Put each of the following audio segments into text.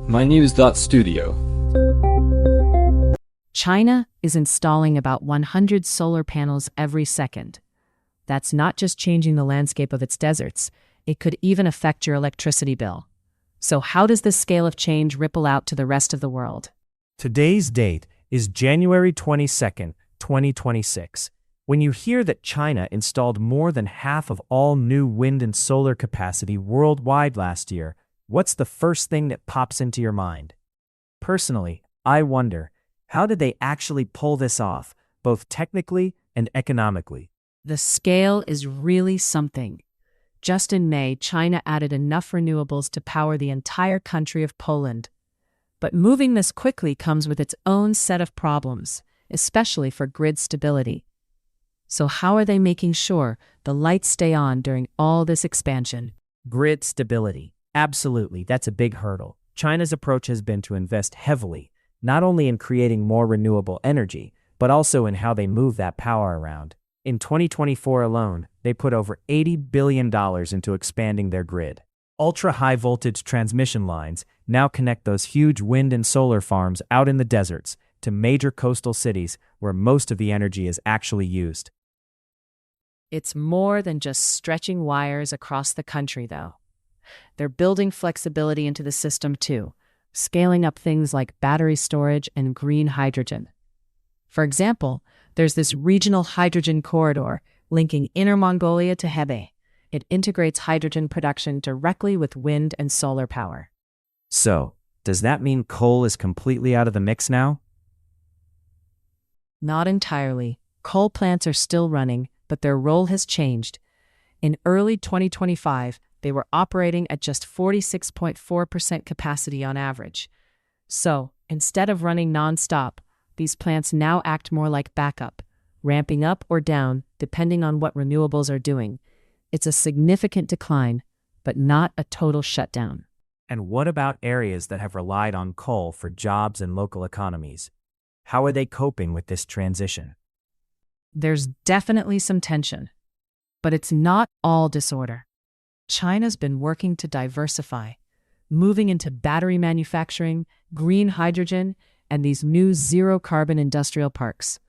mynews.studio. China is installing about 100 solar panels every second. That's not just changing the landscape of its deserts, it could even affect your electricity bill. So how does this scale of change ripple out to the rest of the world? Today's date is January 22nd, 2026. When you hear that China installed more than half of all new wind and solar capacity worldwide last year, what's the first thing that pops into your mind? Personally, I wonder, how did they actually pull this off, both technically and economically? The scale is really something. Just in May, China added enough renewables to power the entire country of Poland. But moving this quickly comes with its own set of problems, especially for grid stability. So how are they making sure the lights stay on during all this expansion? Grid stability. Absolutely, that's a big hurdle. China's approach has been to invest heavily, not only in creating more renewable energy, but also in how they move that power around. In 2024 alone, they put over $80 billion into expanding their grid. Ultra-high voltage transmission lines now connect those huge wind and solar farms out in the deserts to major coastal cities where most of the energy is actually used. It's more than just stretching wires across the country, though. They're building flexibility into the system too, scaling up things like battery storage and green hydrogen. For example, there's this regional hydrogen corridor linking Inner Mongolia to Hebei. It integrates hydrogen production directly with wind and solar power. So, does that mean coal is completely out of the mix now? Not entirely. Coal plants are still running, but their role has changed. In early 2025, they were operating at just 46.4% capacity on average. So, instead of running non-stop, these plants now act more like backup, ramping up or down depending on what renewables are doing. It's a significant decline, but not a total shutdown. And what about areas that have relied on coal for jobs and local economies? How are they coping with this transition? There's definitely some tension, but it's not all disorder. China's been working to diversify, moving into battery manufacturing, green hydrogen, and these new zero-carbon industrial parks.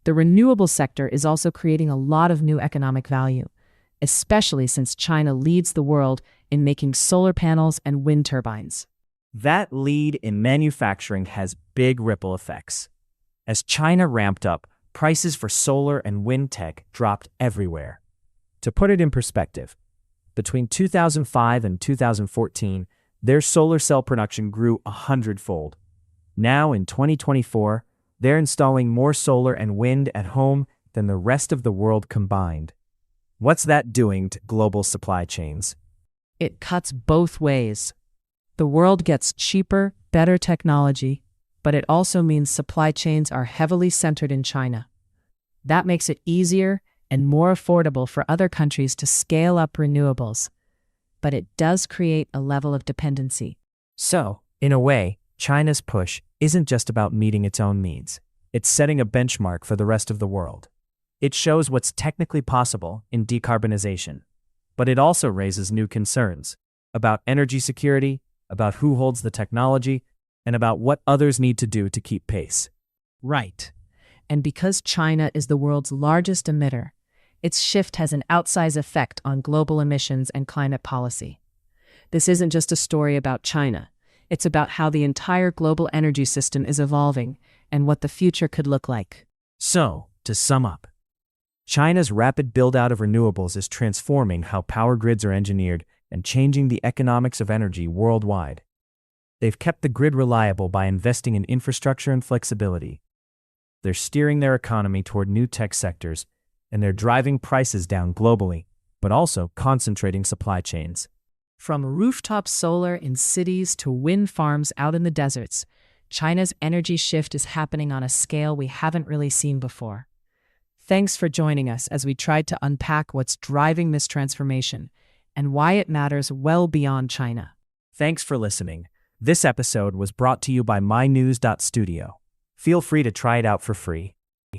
The renewable sector is also creating a lot of new economic value, especially since China leads the world in making solar panels and wind turbines. That lead in manufacturing has big ripple effects. As China ramped up, prices for solar and wind tech dropped everywhere. To put it in perspective, between 2005 and 2014, their solar cell production grew 100-fold. Now, in 2024, they're installing more solar and wind at home than the rest of the world combined. What's that doing to global supply chains? It cuts both ways. The world gets cheaper, better technology, but it also means supply chains are heavily centered in China. That makes it easier and more affordable for other countries to scale up renewables. But it does create a level of dependency. So, in a way, China's push isn't just about meeting its own needs. It's setting a benchmark for the rest of the world. It shows what's technically possible in decarbonization. But it also raises new concerns about energy security, about who holds the technology, and about what others need to do to keep pace. Right. And because China is the world's largest emitter, its shift has an outsized effect on global emissions and climate policy. This isn't just a story about China. It's about how the entire global energy system is evolving and what the future could look like. So, to sum up, China's rapid build-out of renewables is transforming how power grids are engineered and changing the economics of energy worldwide. They've kept the grid reliable by investing in infrastructure and flexibility. They're steering their economy toward new tech sectors, and they're driving prices down globally, but also concentrating supply chains. From rooftop solar in cities to wind farms out in the deserts, China's energy shift is happening on a scale we haven't really seen before. Thanks for joining us as we tried to unpack what's driving this transformation and why it matters well beyond China. Thanks for listening. This episode was brought to you by mynews.studio. Feel free to try it out for free.